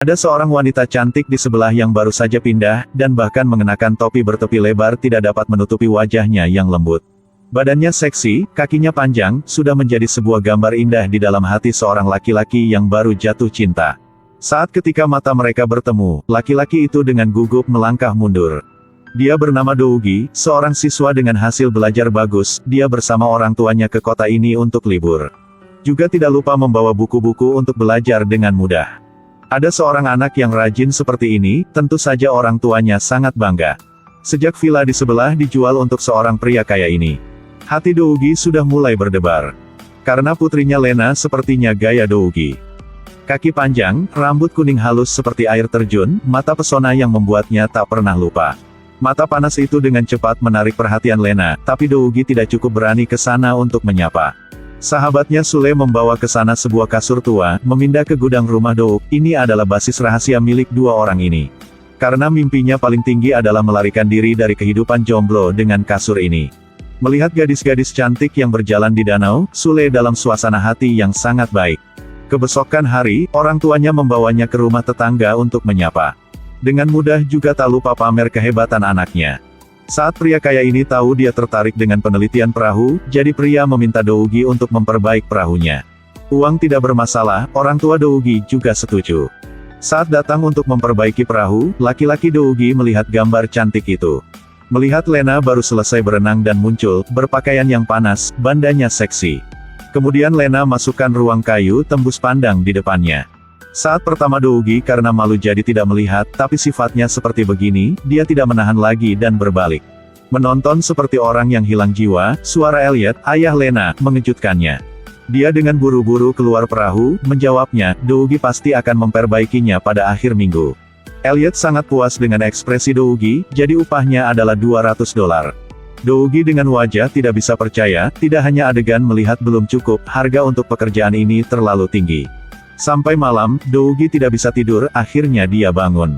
Ada seorang wanita cantik di sebelah yang baru saja pindah, dan bahkan mengenakan topi bertepi lebar tidak dapat menutupi wajahnya yang lembut. Badannya seksi, kakinya panjang, sudah menjadi sebuah gambar indah di dalam hati seorang laki-laki yang baru jatuh cinta. Saat ketika mata mereka bertemu, laki-laki itu dengan gugup melangkah mundur. Dia bernama Dougie, seorang siswa dengan hasil belajar bagus, dia bersama orang tuanya ke kota ini untuk libur. Juga tidak lupa membawa buku-buku untuk belajar dengan mudah. Ada seorang anak yang rajin seperti ini, tentu saja orang tuanya sangat bangga. Sejak villa di sebelah dijual untuk seorang pria kaya ini, hati Dougie sudah mulai berdebar. Karena putrinya Lena sepertinya gaya Dougie. Kaki panjang, rambut kuning halus seperti air terjun, mata pesona yang membuatnya tak pernah lupa. Mata panas itu dengan cepat menarik perhatian Lena, tapi Dougie tidak cukup berani ke sana untuk menyapa. Sahabatnya Sule membawa ke sana sebuah kasur tua, memindah ke gudang rumah Doug. Ini adalah basis rahasia milik dua orang ini. Karena mimpinya paling tinggi adalah melarikan diri dari kehidupan jomblo dengan kasur ini. Melihat gadis-gadis cantik yang berjalan di danau, Sule dalam suasana hati yang sangat baik. Kebesokan hari, orang tuanya membawanya ke rumah tetangga untuk menyapa. Dengan mudah juga tak lupa pamer kehebatan anaknya. Saat pria kaya ini tahu dia tertarik dengan penelitian perahu, jadi pria meminta Dougie untuk memperbaiki perahunya. Uang tidak bermasalah, orang tua Dougie juga setuju. Saat datang untuk memperbaiki perahu, laki-laki Dougie melihat gambar cantik itu. Melihat Lena baru selesai berenang dan muncul, berpakaian yang panas, bandanya seksi. Kemudian Lena masukkan ruang kayu tembus pandang di depannya. Saat pertama Dougie karena malu jadi tidak melihat, tapi sifatnya seperti begini, dia tidak menahan lagi dan berbalik. Menonton seperti orang yang hilang jiwa, suara Elliot, ayah Lena, mengejutkannya. Dia dengan buru-buru keluar perahu, menjawabnya, Dougie pasti akan memperbaikinya pada akhir minggu. Elliot sangat puas dengan ekspresi Dougie, jadi upahnya adalah $200. Dougie dengan wajah tidak bisa percaya, tidak hanya adegan melihat belum cukup, harga untuk pekerjaan ini terlalu tinggi. Sampai malam, Dougie tidak bisa tidur, akhirnya dia bangun.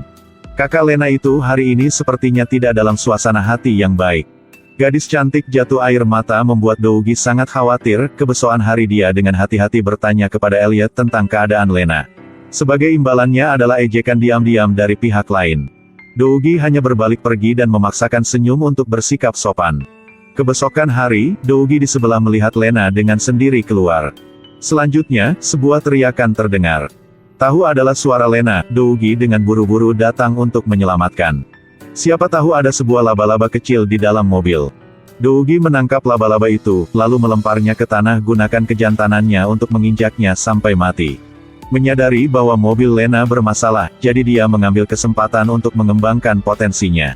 Kakak Lena itu hari ini sepertinya tidak dalam suasana hati yang baik. Gadis cantik jatuh air mata membuat Dougie sangat khawatir, kebesokan hari dia dengan hati-hati bertanya kepada Elliot tentang keadaan Lena. Sebagai imbalannya adalah ejekan diam-diam dari pihak lain. Dougie hanya berbalik pergi dan memaksakan senyum untuk bersikap sopan. Kebesokan hari, Dougie di sebelah melihat Lena dengan sendiri keluar. Selanjutnya, sebuah teriakan terdengar. Tahu adalah suara Lena, Dougie dengan buru-buru datang untuk menyelamatkan. Siapa tahu ada sebuah laba-laba kecil di dalam mobil. Dougie menangkap laba-laba itu, lalu melemparnya ke tanah gunakan kejantanannya untuk menginjaknya sampai mati. Menyadari bahwa mobil Lena bermasalah, jadi dia mengambil kesempatan untuk mengembangkan potensinya.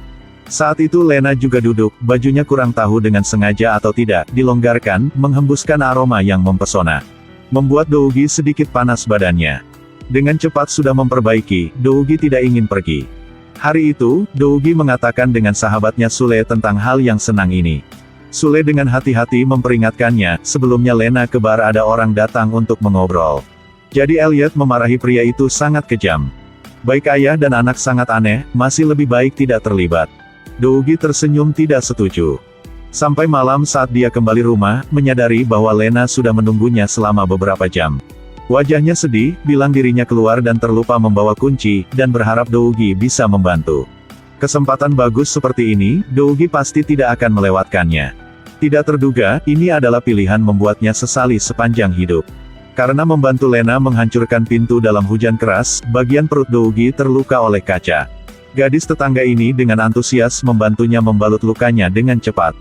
Saat itu Lena juga duduk, bajunya kurang tahu dengan sengaja atau tidak, dilonggarkan, menghembuskan aroma yang mempesona. Membuat Dougie sedikit panas badannya. Dengan cepat sudah memperbaiki, Dougie tidak ingin pergi. Hari itu, Dougie mengatakan dengan sahabatnya Sule tentang hal yang senang ini. Sule dengan hati-hati memperingatkannya, sebelumnya Lena ke bar ada orang datang untuk mengobrol. Jadi Elliot memarahi pria itu sangat kejam. Baik ayah dan anak sangat aneh, masih lebih baik tidak terlibat. Dougie tersenyum tidak setuju. Sampai malam saat dia kembali rumah, menyadari bahwa Lena sudah menunggunya selama beberapa jam. Wajahnya sedih, bilang dirinya keluar dan terlupa membawa kunci, dan berharap Dougie bisa membantu. Kesempatan bagus seperti ini, Dougie pasti tidak akan melewatkannya. Tidak terduga, ini adalah pilihan membuatnya sesali sepanjang hidup. Karena membantu Lena menghancurkan pintu dalam hujan keras, bagian perut Dougie terluka oleh kaca. Gadis tetangga ini dengan antusias membantunya membalut lukanya dengan cepat.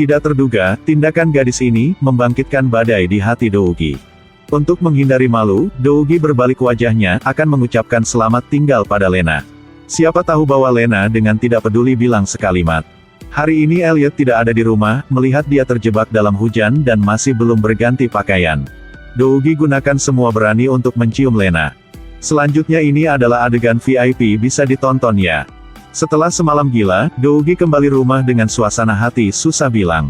Tidak terduga, tindakan gadis ini membangkitkan badai di hati Dougie. Untuk menghindari malu, Dougie berbalik wajahnya, akan mengucapkan selamat tinggal pada Lena. Siapa tahu bahwa Lena dengan tidak peduli bilang sekalimat. Hari ini Elliot tidak ada di rumah, melihat dia terjebak dalam hujan dan masih belum berganti pakaian. Dougie gunakan semua berani untuk mencium Lena. Selanjutnya ini adalah adegan VIP bisa ditonton ya. Setelah semalam gila, Dougie kembali rumah dengan suasana hati susah bilang.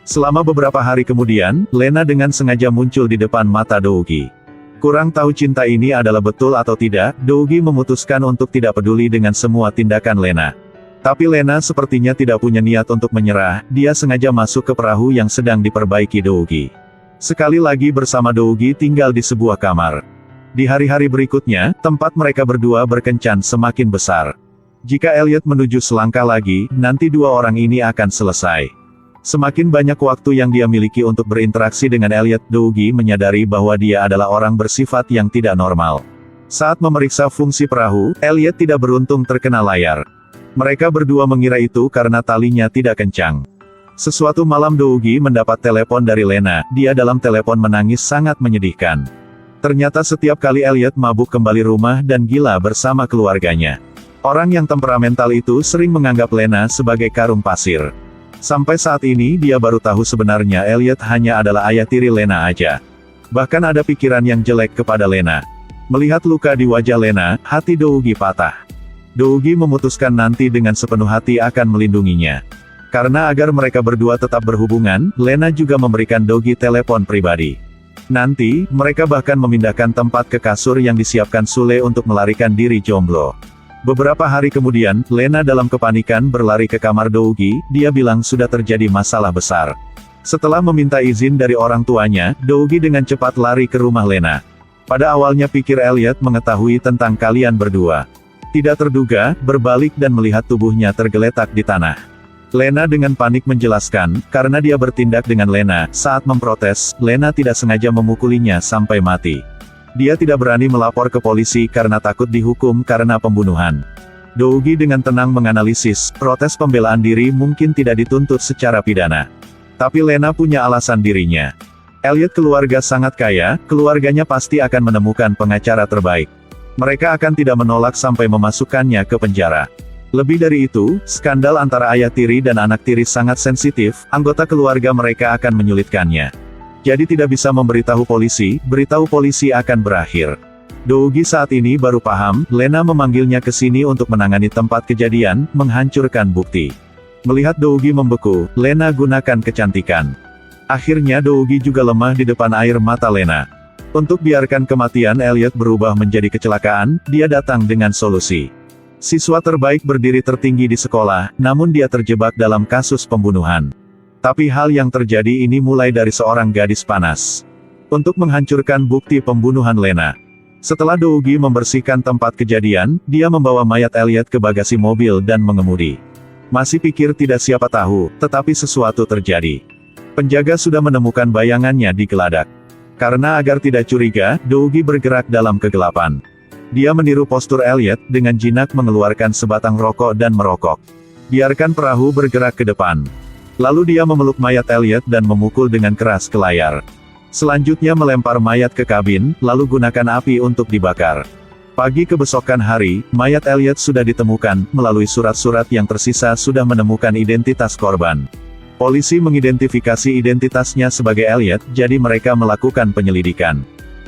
Selama beberapa hari kemudian, Lena dengan sengaja muncul di depan mata Dougie. Kurang tahu cinta ini adalah betul atau tidak, Dougie memutuskan untuk tidak peduli dengan semua tindakan Lena. Tapi Lena sepertinya tidak punya niat untuk menyerah, dia sengaja masuk ke perahu yang sedang diperbaiki Dougie. Sekali lagi bersama Dougie tinggal di sebuah kamar. Di hari-hari berikutnya, tempat mereka berdua berkencan semakin besar. Jika Elliot menuju selangkah lagi, nanti dua orang ini akan selesai. Semakin banyak waktu yang dia miliki untuk berinteraksi dengan Elliot, Dougie menyadari bahwa dia adalah orang bersifat yang tidak normal. Saat memeriksa fungsi perahu, Elliot tidak beruntung terkena layar. Mereka berdua mengira itu karena talinya tidak kencang. Sesuatu malam Dougie mendapat telepon dari Lena, dia dalam telepon menangis sangat menyedihkan. Ternyata setiap kali Elliot mabuk kembali rumah dan gila bersama keluarganya. Orang yang temperamental itu sering menganggap Lena sebagai karung pasir. Sampai saat ini dia baru tahu sebenarnya Elliot hanya adalah ayah tiri Lena aja. Bahkan ada pikiran yang jelek kepada Lena. Melihat luka di wajah Lena, hati Dougie patah. Dougie memutuskan nanti dengan sepenuh hati akan melindunginya. Karena agar mereka berdua tetap berhubungan, Lena juga memberikan Dougie telepon pribadi. Nanti, mereka bahkan memindahkan tempat ke kasur yang disiapkan Sule untuk melarikan diri jomblo. Beberapa hari kemudian, Lena dalam kepanikan berlari ke kamar Dougie, dia bilang sudah terjadi masalah besar. Setelah meminta izin dari orang tuanya, Dougie dengan cepat lari ke rumah Lena. Pada awalnya pikir Elliot mengetahui tentang kalian berdua. Tidak terduga, berbalik dan melihat tubuhnya tergeletak di tanah. Lena dengan panik menjelaskan, karena dia bertindak dengan Lena, saat memprotes, Lena tidak sengaja memukulinya sampai mati. Dia tidak berani melapor ke polisi karena takut dihukum karena pembunuhan. Dougie dengan tenang menganalisis, protes pembelaan diri mungkin tidak dituntut secara pidana. Tapi Lena punya alasan dirinya. Elliot keluarga sangat kaya, keluarganya pasti akan menemukan pengacara terbaik. Mereka akan tidak menolak sampai memasukkannya ke penjara. Lebih dari itu, skandal antara ayah tiri dan anak tiri sangat sensitif, anggota keluarga mereka akan menyulitkannya. Jadi tidak bisa memberitahu polisi, beritahu polisi akan berakhir. Dougie saat ini baru paham, Lena memanggilnya ke sini untuk menangani tempat kejadian, menghancurkan bukti. Melihat Dougie membeku, Lena gunakan kecantikan. Akhirnya Dougie juga lemah di depan air mata Lena. Untuk biarkan kematian Elliot berubah menjadi kecelakaan, dia datang dengan solusi. Siswa terbaik berdiri tertinggi di sekolah, namun dia terjebak dalam kasus pembunuhan. Tapi hal yang terjadi ini mulai dari seorang gadis panas. Untuk menghancurkan bukti pembunuhan Lena. Setelah Dougie membersihkan tempat kejadian, dia membawa mayat Elliot ke bagasi mobil dan mengemudi. Masih pikir tidak siapa tahu, tetapi sesuatu terjadi. Penjaga sudah menemukan bayangannya di geladak. Karena agar tidak curiga, Dougie bergerak dalam kegelapan. Dia meniru postur Elliot, dengan jinak mengeluarkan sebatang rokok dan merokok. Biarkan perahu bergerak ke depan. Lalu dia memeluk mayat Elliot dan memukul dengan keras ke layar. Selanjutnya melempar mayat ke kabin, lalu gunakan api untuk dibakar. Pagi kebesokan hari, mayat Elliot sudah ditemukan, melalui surat-surat yang tersisa sudah menemukan identitas korban. Polisi mengidentifikasi identitasnya sebagai Elliot, jadi mereka melakukan penyelidikan.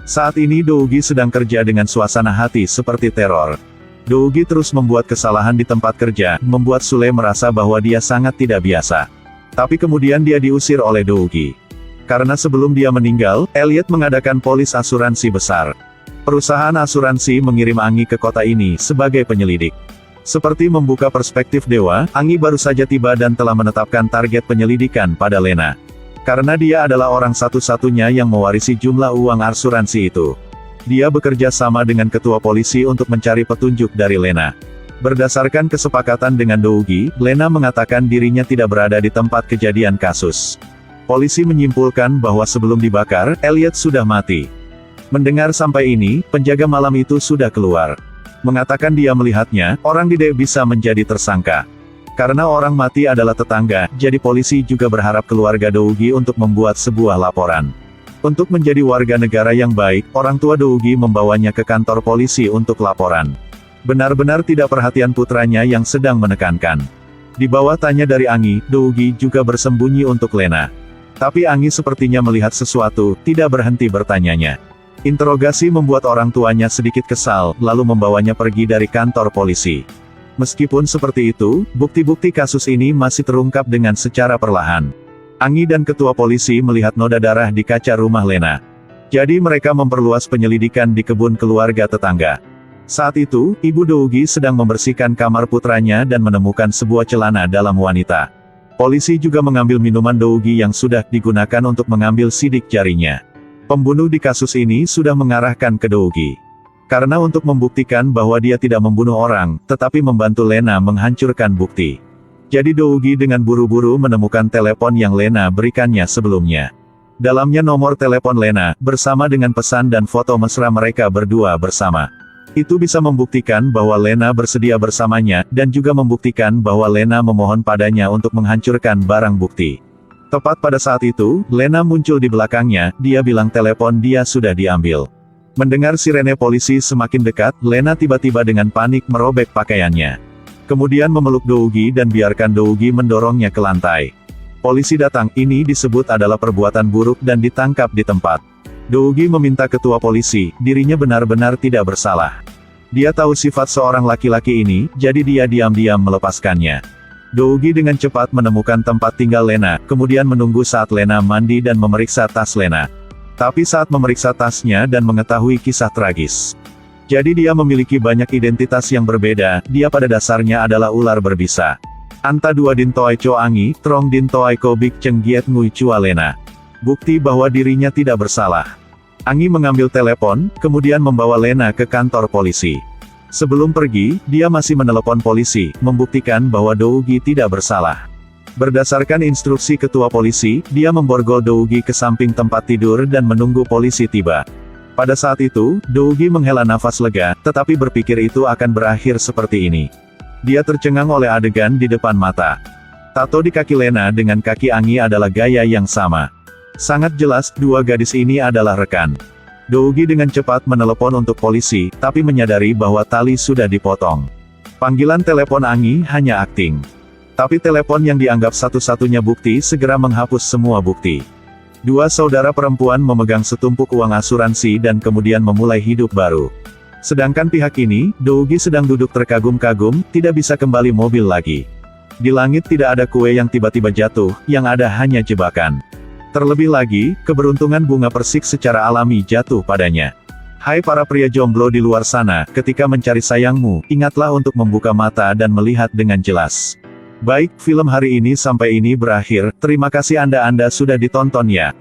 Saat ini Dougie sedang kerja dengan suasana hati seperti teror. Dougie terus membuat kesalahan di tempat kerja, membuat Sule merasa bahwa dia sangat tidak biasa. Tapi kemudian dia diusir oleh Dougie. Karena sebelum dia meninggal, Elliot mengadakan polis asuransi besar. Perusahaan asuransi mengirim Angie ke kota ini sebagai penyelidik. Seperti membuka perspektif dewa, Angie baru saja tiba dan telah menetapkan target penyelidikan pada Lena. Karena dia adalah orang satu-satunya yang mewarisi jumlah uang asuransi itu. Dia bekerja sama dengan ketua polisi untuk mencari petunjuk dari Lena. Berdasarkan kesepakatan dengan Dougie, Lena mengatakan dirinya tidak berada di tempat kejadian kasus. Polisi menyimpulkan bahwa sebelum dibakar, Elliot sudah mati. Mendengar sampai ini, penjaga malam itu sudah keluar. Mengatakan dia melihatnya, orang tidak bisa menjadi tersangka. Karena orang mati adalah tetangga, jadi polisi juga berharap keluarga Dougie untuk membuat sebuah laporan. Untuk menjadi warga negara yang baik, orang tua Dougie membawanya ke kantor polisi untuk laporan. Benar-benar tidak perhatian putranya yang sedang menekankan. Di bawah tanya dari Angie, Dougie juga bersembunyi untuk Lena. Tapi Angie sepertinya melihat sesuatu, tidak berhenti bertanyanya. Interogasi membuat orang tuanya sedikit kesal, lalu membawanya pergi dari kantor polisi. Meskipun seperti itu, bukti-bukti kasus ini masih terungkap dengan secara perlahan. Angie dan ketua polisi melihat noda darah di kaca rumah Lena. Jadi mereka memperluas penyelidikan di kebun keluarga tetangga. Saat itu, ibu Dougie sedang membersihkan kamar putranya dan menemukan sebuah celana dalam wanita. Polisi juga mengambil minuman Dougie yang sudah digunakan untuk mengambil sidik jarinya. Pembunuh di kasus ini sudah mengarahkan ke Dougie. Karena untuk membuktikan bahwa dia tidak membunuh orang, tetapi membantu Lena menghancurkan bukti. Jadi Dougie dengan buru-buru menemukan telepon yang Lena berikannya sebelumnya. Dalamnya nomor telepon Lena, bersama dengan pesan dan foto mesra mereka berdua bersama. Itu bisa membuktikan bahwa Lena bersedia bersamanya, dan juga membuktikan bahwa Lena memohon padanya untuk menghancurkan barang bukti. Tepat pada saat itu, Lena muncul di belakangnya, dia bilang telepon dia sudah diambil. Mendengar sirene polisi semakin dekat, Lena tiba-tiba dengan panik merobek pakaiannya. Kemudian memeluk Dougie dan biarkan Dougie mendorongnya ke lantai. Polisi datang, ini disebut adalah perbuatan buruk dan ditangkap di tempat. Dougie meminta ketua polisi, dirinya benar-benar tidak bersalah. Dia tahu sifat seorang laki-laki ini, jadi dia diam-diam melepaskannya. Dougie dengan cepat menemukan tempat tinggal Lena, kemudian menunggu saat Lena mandi dan memeriksa tas Lena. Tapi saat memeriksa tasnya dan mengetahui kisah tragis. Jadi dia memiliki banyak identitas yang berbeda, dia pada dasarnya adalah ular berbisa. Anta dua din toai cho angi, trong din toai ko bik cheng giet ngui chua Lena. Bukti bahwa dirinya tidak bersalah. Angi mengambil telepon, kemudian membawa Lena ke kantor polisi. Sebelum pergi, dia masih menelepon polisi, membuktikan bahwa Dougie tidak bersalah. Berdasarkan instruksi ketua polisi, dia memborgol Dougie ke samping tempat tidur dan menunggu polisi tiba. Pada saat itu, Dougie menghela nafas lega, tetapi berpikir itu akan berakhir seperti ini. Dia tercengang oleh adegan di depan mata. Tato di kaki Lena dengan kaki Angi adalah gaya yang sama. Sangat jelas, dua gadis ini adalah rekan. Dougie dengan cepat menelepon untuk polisi, tapi menyadari bahwa tali sudah dipotong. Panggilan telepon Angi hanya akting. Tapi telepon yang dianggap satu-satunya bukti segera menghapus semua bukti. Dua saudara perempuan memegang setumpuk uang asuransi dan kemudian memulai hidup baru. Sedangkan pihak ini, Dougie sedang duduk terkagum-kagum, tidak bisa kembali mobil lagi. Di langit tidak ada kue yang tiba-tiba jatuh, yang ada hanya jebakan. Terlebih lagi, keberuntungan bunga persik secara alami jatuh padanya. Hai para pria jomblo di luar sana, ketika mencari sayangmu, ingatlah untuk membuka mata dan melihat dengan jelas. Baik, film hari ini sampai ini berakhir, terima kasih Anda sudah ditonton ya.